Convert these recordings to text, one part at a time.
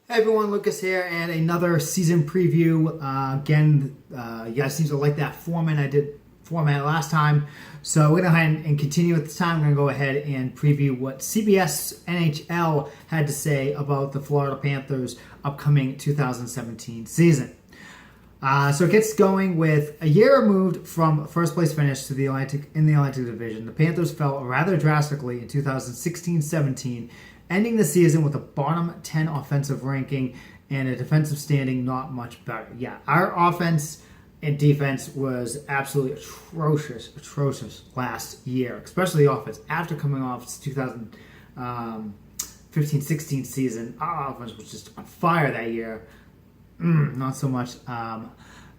Hey everyone, Lucas here, and another season preview. You guys seem to like that format last time, so we're gonna go ahead and continue with this time. We're gonna go ahead and preview what CBS NHL had to say about the Florida Panthers' upcoming 2017 season. So it gets going with a year removed from first place finish to the Atlantic Division. The Panthers fell rather drastically in 2016-17, ending the season with a bottom 10 offensive ranking and a defensive standing not much better. Yeah, our offense and defense was absolutely atrocious last year, especially the offense. After coming off the 2015-16 season, our offense was just on fire that year. Not so much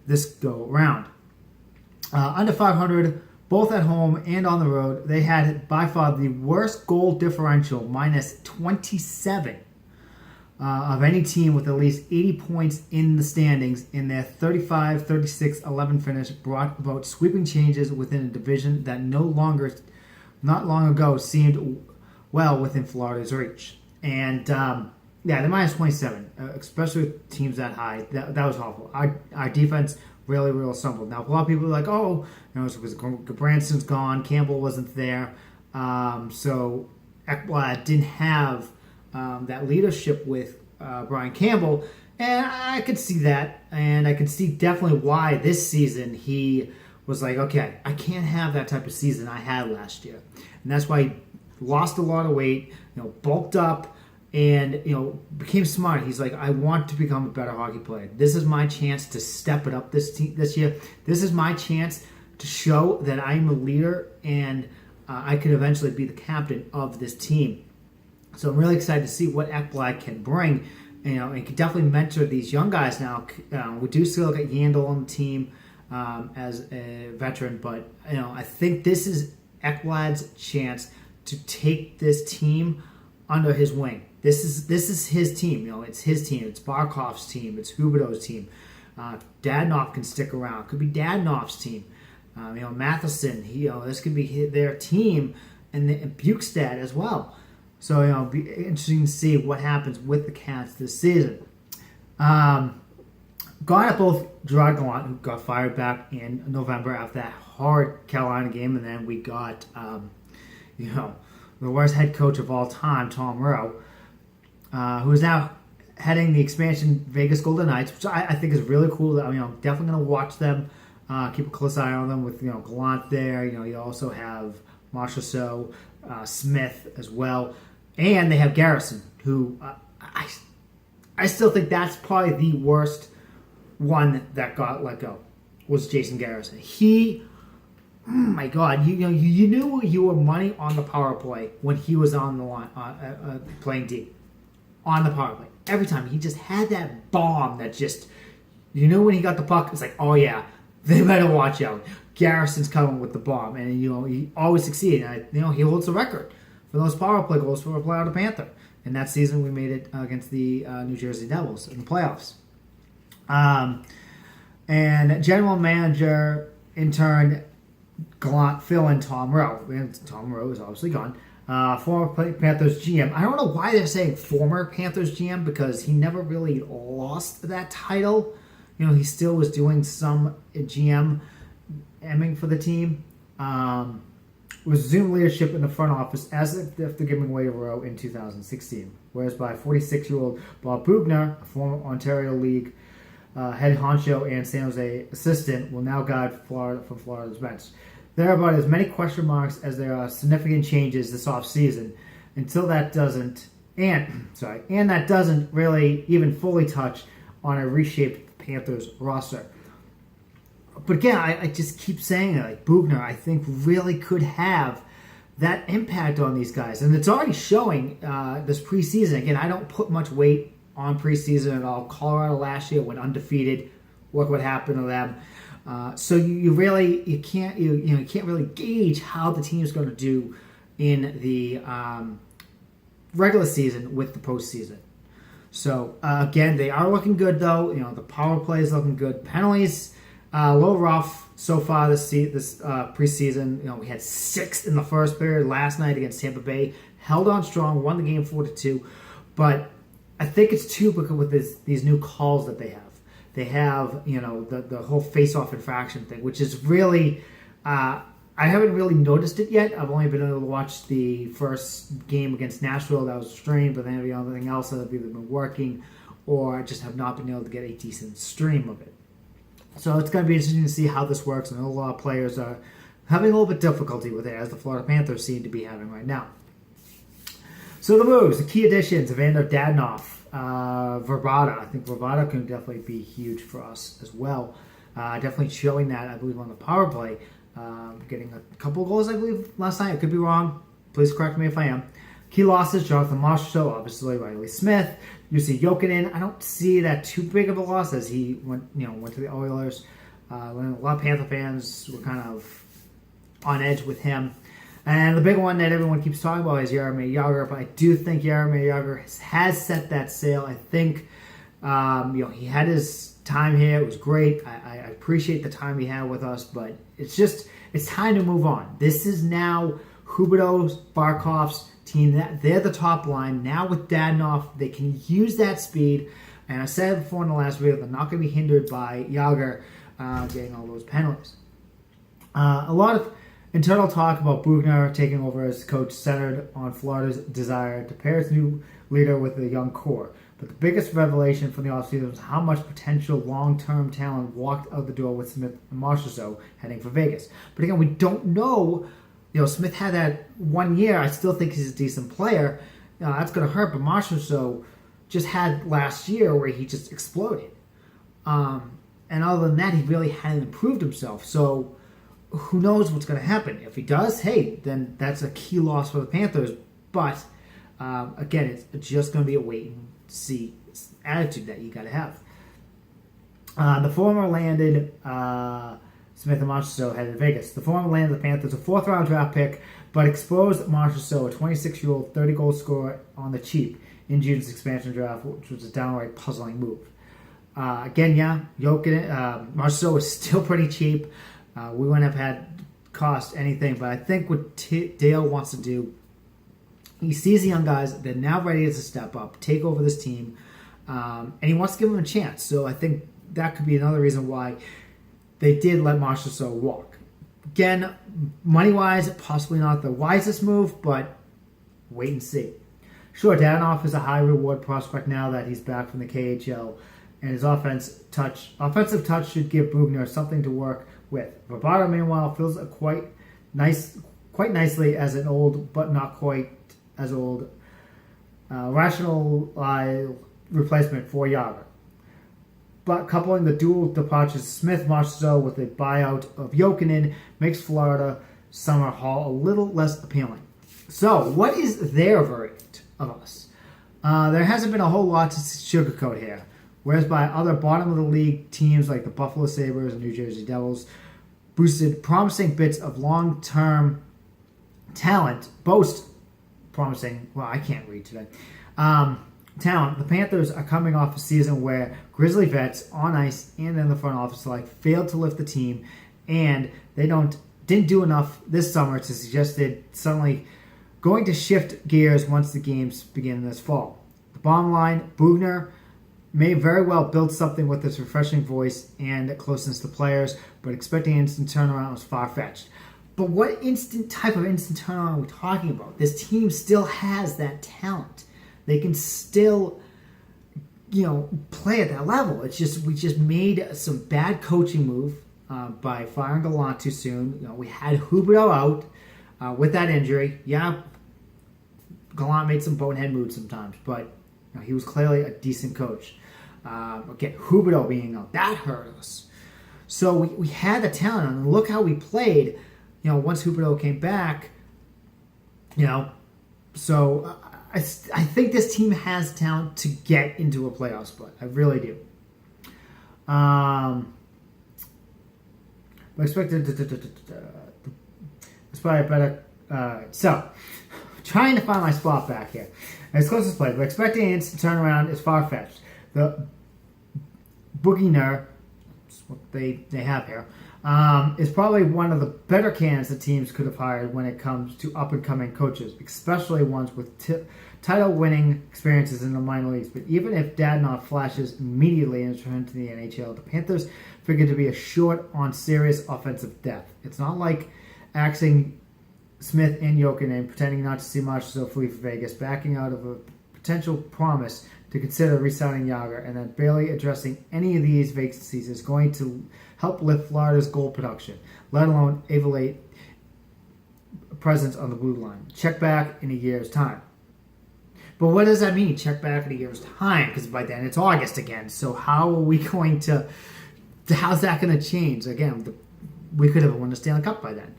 this go around. Under 500, both at home and on the road, they had by far the worst goal differential, minus 27, of any team with at least 80 points in the standings. In their 35-36-11 finish brought about sweeping changes within a division that not long ago seemed well within Florida's reach. And yeah, the minus 27, especially with teams that high, that was awful. Our defense really stumbled. Now, a lot of people are like, oh, it's because Branson's gone, Campbell wasn't there. So Ekblad didn't have that leadership with Brian Campbell. And I could see that. And I could see definitely why this season he was like, okay, I can't have that type of season I had last year. And that's why he lost a lot of weight, bulked up, and became smart. He's like, I want to become a better hockey player. This is my chance to step it up this year. This is my chance to show that I'm a leader and I could eventually be the captain of this team. So I'm really excited to see what Ekblad can bring. And can definitely mentor these young guys now. We do still got Yandel on the team as a veteran, but I think this is Ekblad's chance to take this team under his wing. This is his team. It's his team. It's Barkov's team. It's Huberdeau's team. Dadonov can stick around. Could be Dadonov's team. Matheson. This could be their team, and Bukestad as well. So it'll be interesting to see what happens with the Cats this season. Gone at both Gerard Gallant, who got fired back in November after that hard Carolina game, and then we got the worst head coach of all time, Tom Rowe, who is now heading the expansion Vegas Golden Knights, which I think is really cool. I'm definitely going to watch them, keep a close eye on them with Gallant there. You also have Marchessault, Smith as well, and they have Garrison, who I still think that's probably the worst one that got let go was Jason Garrison. Oh my God! You knew you were money on the power play when he was on the line playing D, on the power play. Every time he just had that bomb that just when he got the puck, it's like, oh yeah, they better watch out. Garrison's coming with the bomb, and he always succeeded. And he holds the record for those power play goals for a Florida Panther. And that season we made it against the New Jersey Devils in the playoffs. And general manager in turn, Gallant, Phil, and Tom Rowe. And Tom Rowe is obviously gone. Former Panthers GM. I don't know why they're saying former Panthers GM, because he never really lost that title. He still was doing some GM aiming for the team. Resumed leadership in the front office as if they're giving away to Rowe in 2016. Whereas by 46-year-old Bob Bugner, a former Ontario League head honcho and San Jose assistant, will now guide Florida from Florida's bench. There are about as many question marks as there are significant changes this offseason. Until that doesn't, and that doesn't really even fully touch on a reshaped Panthers roster. But again, I just keep saying it. Like Bugner, I think really could have that impact on these guys, and it's already showing this preseason. Again, I don't put much weight on preseason at all. Colorado last year went undefeated. Look what happened to them. So you can't really gauge how the team is going to do in the regular season with the postseason. So again, they are looking good though. The power play is looking good. Penalties a little rough so far this preseason. We had 6 in the first period last night against Tampa Bay. Held on strong, won the game 4-2, but I think it's too because with these new calls that they have. They have, the whole face-off infraction thing, which is really, I haven't really noticed it yet. I've only been able to watch the first game against Nashville that was streamed, but then everything else that I've either been working or just have not been able to get a decent stream of it. So it's going to be interesting to see how this works. I know a lot of players are having a little bit difficulty with it, as the Florida Panthers seem to be having right now. So the moves, the key additions, Evander Dadonov, Verbata. I think Verbata can definitely be huge for us as well. Definitely showing that, I believe, on the power play. Getting a couple of goals, I believe, last night. I could be wrong. Please correct me if I am. Key losses, Jonathan Marchessault, obviously, Riley Smith. You see Jokinen. I don't see that too big of a loss as he went to the Oilers. A lot of Panther fans were kind of on edge with him. And the big one that everyone keeps talking about is Jaromir Jagr, but I do think Jaromir Jagr has set that sail. I think he had his time here. It was great. I appreciate the time he had with us, but it's time to move on. This is now Huberdeau's, Barkov's team. They're the top line. Now with Dadonov, they can use that speed. And I said before in the last video, they're not going to be hindered by Jagr getting all those penalties. A lot of internal talk about Bugner taking over as coach centered on Florida's desire to pair its new leader with a young core. But the biggest revelation from the offseason was how much potential long-term talent walked out the door with Smith and Marchessault heading for Vegas. But again, we don't know. Smith had that 1 year. I still think he's a decent player. That's going to hurt. But Marchessault just had last year where he just exploded. And other than that, he really hadn't improved himself. So who knows what's going to happen. If he does, hey, then that's a key loss for the Panthers. But, again, it's just going to be a wait-and-see attitude that you got to have. The former landed Smith and Marchessault headed to Vegas. The former landed the Panthers a fourth-round draft pick, but exposed Marchessault, a 26-year-old 30-goal scorer, on the cheap in June's expansion draft, which was a downright puzzling move. Marchessault is still pretty cheap. We wouldn't have had cost anything, but I think what Dale wants to do, he sees the young guys, they're now ready to step up, take over this team, and he wants to give them a chance. So I think that could be another reason why they did let Marchessault walk. Again, money-wise, possibly not the wisest move, but wait and see. Sure, Dadonov is a high-reward prospect now that he's back from the KHL, and his offensive touch should give Bugner something to work with. Verbata, meanwhile, feels quite nicely as an old, but not quite as old, rational replacement for Jagr. But coupling the dual departures Smith-Marchessault with a buyout of Jokinen makes Florida summer haul a little less appealing. So, what is their verdict of us? There hasn't been a whole lot to sugarcoat here. Whereas by other bottom-of-the-league teams like the Buffalo Sabres and New Jersey Devils boasted promising bits of long-term talent, I can't read today, talent, the Panthers are coming off a season where Grizzly vets on ice and in the front office failed to lift the team, and they didn't do enough this summer to suggest they're suddenly going to shift gears once the games begin this fall. The bottom line, Bugner may very well build something with his refreshing voice and closeness to players, but expecting an instant turnaround was far-fetched. But what type of instant turnaround are we talking about? This team still has that talent. They can still, play at that level. It's just we just made some bad coaching move by firing Gallant too soon. We had Huberdeau out with that injury. Yeah, Gallant made some bonehead moves sometimes, but he was clearly a decent coach. Again, Huberdeau being out, that hurt us. So we had the talent, and look how we played. Once Huberdeau came back, so I think this team has talent to get into a playoff spot. I really do. I expected it's probably better. So, trying to find my spot back here. As close as play, but expecting an instant turnaround is far-fetched. The Bugner, what they have here, is probably one of the better candidates that teams could have hired when it comes to up-and-coming coaches, especially ones with title-winning experiences in the minor leagues. But even if Dadonov flashes immediately and returns to the NHL, the Panthers figure to be a short on serious offensive depth. It's not like axing Smith and Jokinen, pretending not to see Marchessault flee for Vegas, backing out of a potential promise to consider re-signing Yager, and then barely addressing any of these vacancies is going to help lift Florida's goal production, let alone elevate presence on the blue line. Check back in a year's time. But what does that mean, check back in a year's time? Because by then it's August again. So how are we going to, how's that going to change? Again, we could have won the Stanley Cup by then.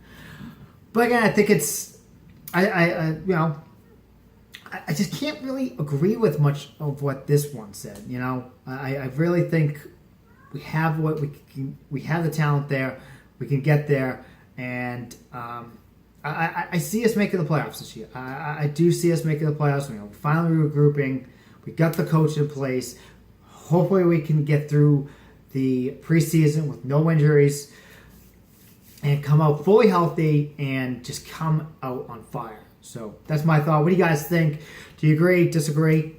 But again, I think it's, I just can't really agree with much of what this one said. You know, I really think we have what we have the talent there. We can get there, and I see us making the playoffs this year. I do see us making the playoffs. You know, finally regrouping. We got the coach in place. Hopefully, we can get through the preseason with no injuries and come out fully healthy and just come out on fire. So that's my thought. What do you guys think? Do you agree, disagree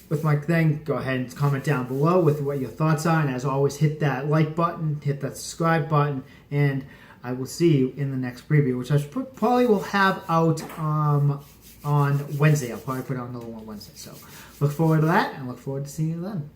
with my thing? Go ahead and comment down below with what your thoughts are. And as always, hit that like button, hit that subscribe button, and I will see you in the next preview, which I probably will have out on Wednesday. I'll probably put out another one Wednesday. So look forward to that, and look forward to seeing you then.